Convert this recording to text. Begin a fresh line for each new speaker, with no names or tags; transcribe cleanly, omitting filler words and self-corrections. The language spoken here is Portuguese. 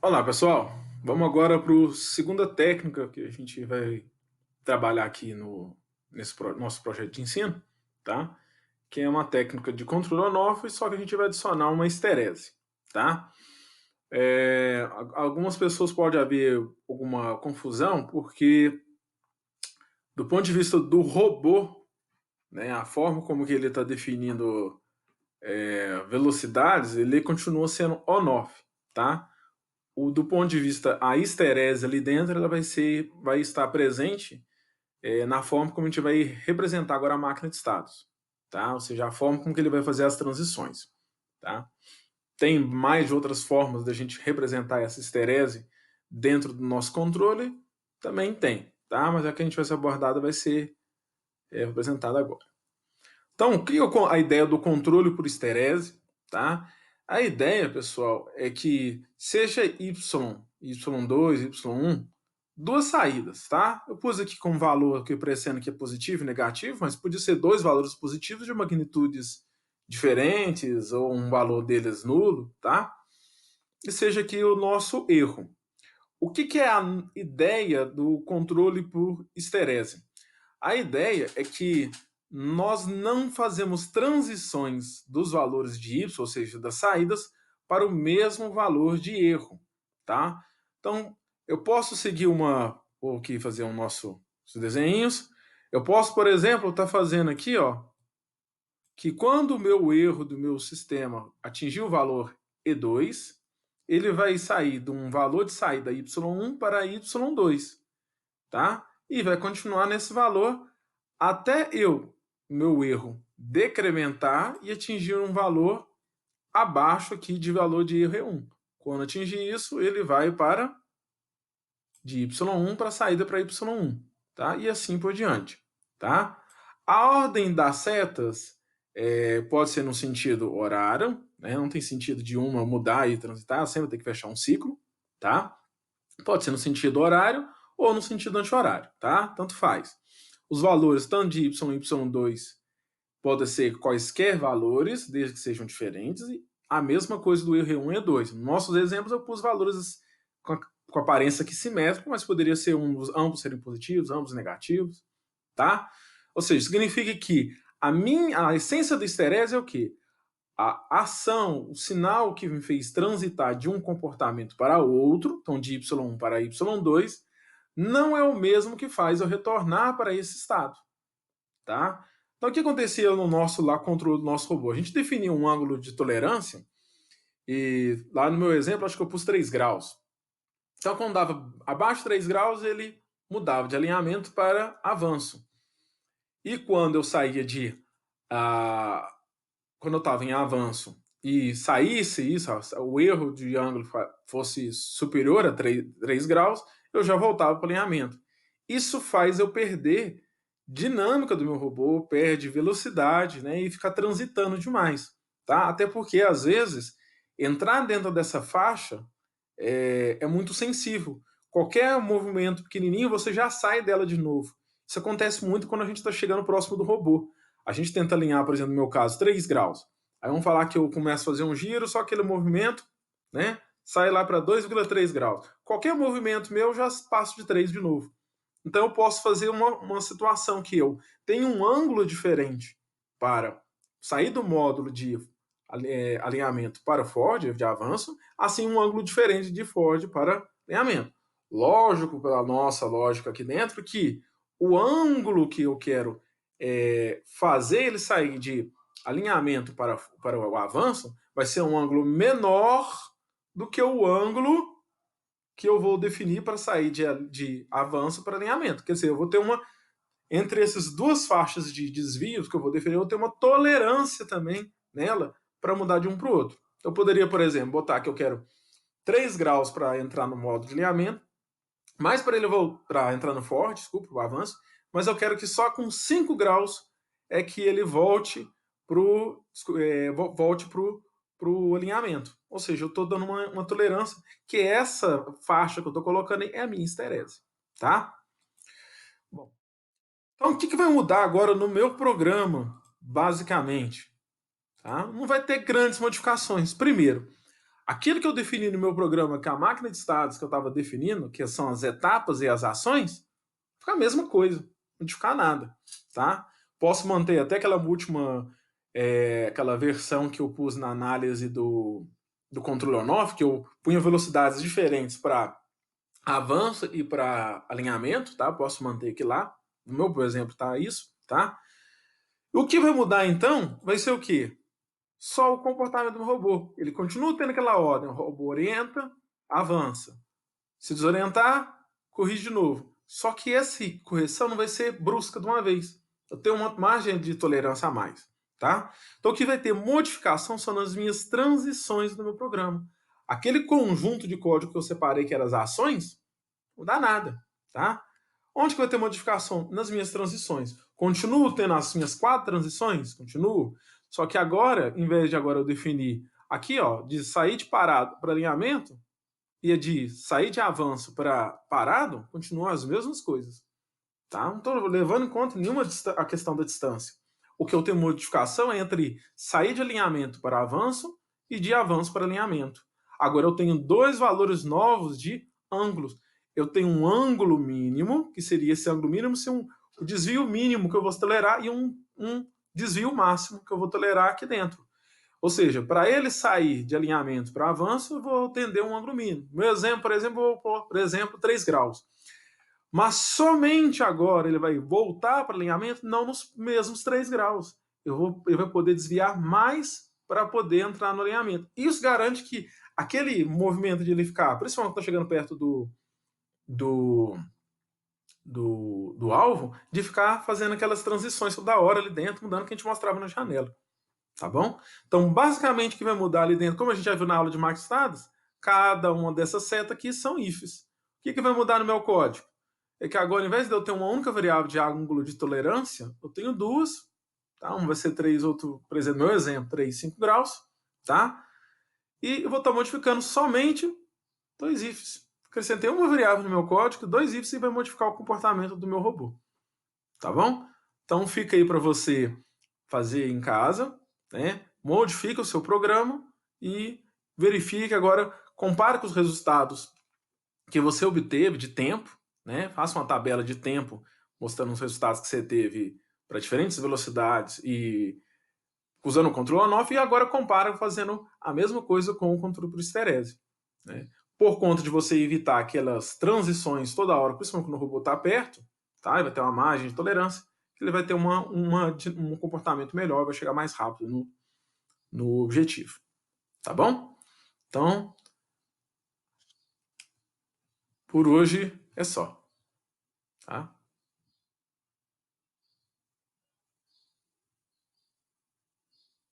Olá, pessoal. Vamos agora para a segunda técnica que a gente vai trabalhar aqui nesse nosso projeto de ensino, tá? Que é uma técnica de controle on-off, só que a gente vai adicionar uma esterese, tá? Algumas pessoas pode haver alguma confusão, porque do ponto de vista do robô, né, a forma como que ele está definindo velocidades, ele continua sendo on-off, tá? Do ponto de vista a esterese ali dentro, ela vai estar presente na forma como a gente vai representar agora a máquina de estados, tá? Ou seja, a forma como que ele vai fazer as transições, tá? Tem mais outras formas da gente representar essa esterese dentro do nosso controle? Também tem, tá? Mas a que a gente vai ser abordada vai ser representada agora. Então, o que é a ideia do controle por esterese, tá? A ideia, pessoal, é que seja y2, y1, duas saídas, tá? Eu pus aqui com valor aqui parecendo que é positivo e negativo, mas podia ser dois valores positivos de magnitudes diferentes ou um valor deles nulo, tá? E seja aqui o nosso erro. O que é a ideia do controle por esterese? A ideia é que nós não fazemos transições dos valores de y, ou seja, das saídas, para o mesmo valor de erro, tá? Então, eu posso seguir vou aqui fazer os desenhos. Eu posso, por exemplo, estar fazendo aqui, ó, que quando o meu erro do meu sistema atingir o valor E2, ele vai sair de um valor de saída Y1 para Y2, tá? E vai continuar nesse valor até meu erro, decrementar e atingir um valor abaixo aqui de valor de erro E1. Quando atingir isso, ele vai para de Y1 para a saída para Y1, tá? E assim por diante, tá? A ordem das setas pode ser no sentido horário, né? Não tem sentido de uma mudar e transitar, sempre tem que fechar um ciclo, tá? Pode ser no sentido horário ou no sentido anti-horário, tá? Tanto faz. Os valores, tanto de y e y2, podem ser quaisquer valores, desde que sejam diferentes, e a mesma coisa do erro E1 e E2. Nos nossos exemplos, eu pus valores com aparência aqui simétrica, mas poderia ser ambos serem positivos, ambos negativos, tá? Ou seja, significa que a essência da esterese é o quê? A ação, o sinal que me fez transitar de um comportamento para outro, então de y1 para y2, não é o mesmo que faz eu retornar para esse estado, tá? Então, o que acontecia no nosso lá controle do nosso robô? A gente definia um ângulo de tolerância e lá no meu exemplo, acho que eu pus 3 graus. Então, quando dava abaixo de 3 graus, ele mudava de alinhamento para avanço. E quando eu saía quando eu estava em avanço e saísse isso, o erro de ângulo fosse superior a 3 graus, eu já voltava para o alinhamento. Isso faz eu perder dinâmica do meu robô, perde velocidade, né, e fica transitando demais, tá? Até porque, às vezes, entrar dentro dessa faixa é muito sensível. Qualquer movimento pequenininho, você já sai dela de novo. Isso acontece muito quando a gente está chegando próximo do robô. A gente tenta alinhar, por exemplo, no meu caso, 3 graus. Aí vamos falar que eu começo a fazer um giro, só aquele movimento, né, sai lá para 2,3 graus. Qualquer movimento meu, eu já passo de 3 de novo. Então eu posso fazer uma situação que eu tenho um ângulo diferente para sair do módulo de alinhamento para Ford, de avanço, assim um ângulo diferente de Ford para alinhamento. Lógico, pela nossa lógica aqui dentro, que o ângulo que eu quero fazer ele sair de alinhamento para o avanço vai ser um ângulo menor do que o ângulo que eu vou definir para sair de avanço para alinhamento. Quer dizer, eu vou ter entre essas duas faixas de desvios que eu vou definir, eu vou ter uma tolerância também nela para mudar de um para o outro. Eu poderia, por exemplo, botar que eu quero 3 graus para entrar no modo de alinhamento, mais para ele para entrar no forte, desculpa, o avanço, mas eu quero que só com 5 graus é que ele volte para o alinhamento. Ou seja, eu estou dando uma tolerância, que essa faixa que eu estou colocando aí é a minha esterese. Tá? Bom, então, o que vai mudar agora no meu programa, basicamente? Tá? Não vai ter grandes modificações. Primeiro, Aquilo que eu defini no meu programa, que é a máquina de estados que eu estava definindo, que são as etapas e as ações, fica a mesma coisa, não modificar nada, tá? Posso manter até aquela última, aquela versão que eu pus na análise do controle on-off, que eu punha velocidades diferentes para avanço e para alinhamento, tá? Posso manter aqui lá. No meu, por exemplo, tá isso, tá? O que vai mudar então vai ser o quê? Só o comportamento do robô. Ele continua tendo aquela ordem. O robô orienta, avança. Se desorientar, corrige de novo. Só que essa correção não vai ser brusca de uma vez. Eu tenho uma margem de tolerância a mais, tá? Então o que vai ter modificação são nas minhas transições do meu programa. Aquele conjunto de código que eu separei que eram as ações, não dá nada, tá? Onde que vai ter modificação? Nas minhas transições. Continuo tendo as minhas 4 transições? Continuo. Só que agora, em vez de agora eu definir aqui, ó, de sair de parado para alinhamento, e de sair de avanço para parado, continuam as mesmas coisas. Tá? Não estou levando em conta nenhuma a questão da distância. O que eu tenho modificação é entre sair de alinhamento para avanço e de avanço para alinhamento. Agora eu tenho dois valores novos de ângulos. Eu tenho um ângulo mínimo, que seria esse ângulo mínimo ser o desvio mínimo que eu vou tolerar, e um desvio máximo que eu vou tolerar aqui dentro. Ou seja, para ele sair de alinhamento para avanço, eu vou tender um ângulo mínimo. Meu exemplo, por exemplo, eu vou pôr, por exemplo, 3 graus. Mas somente agora ele vai voltar para alinhamento, não nos mesmos 3 graus. Ele vai poder desviar mais para poder entrar no alinhamento. Isso garante que aquele movimento de ele ficar, principalmente quando está chegando perto do, do alvo, de ficar fazendo aquelas transições toda hora ali dentro, mudando o que a gente mostrava na janela. Tá bom? Então, basicamente, o que vai mudar ali dentro, como a gente já viu na aula de máquinas, cada uma dessas setas aqui são ifs. O que vai mudar no meu código? É que agora, ao invés de eu ter uma única variável de ângulo de tolerância, eu tenho duas. Tá? Uma vai ser 3, outro, por exemplo, meu exemplo, 3, 5 graus. Tá? E eu vou estar modificando somente dois ifs. Acrescentei uma variável no meu código, dois ifs, e vai modificar o comportamento do meu robô. Tá bom? Então, fica aí para você fazer em casa, né? Modifique o seu programa e verifique agora, compare com os resultados que você obteve de tempo, né? Faça uma tabela de tempo mostrando os resultados que você teve para diferentes velocidades e usando o controle on-off, e agora compara fazendo a mesma coisa com o controle por histerese, né? Por conta de você evitar aquelas transições toda hora, principalmente quando o robô está perto, tá? Ele vai ter uma margem de tolerância, ele vai ter um comportamento melhor, vai chegar mais rápido no objetivo. Tá bom? Então, por hoje é só. Tá?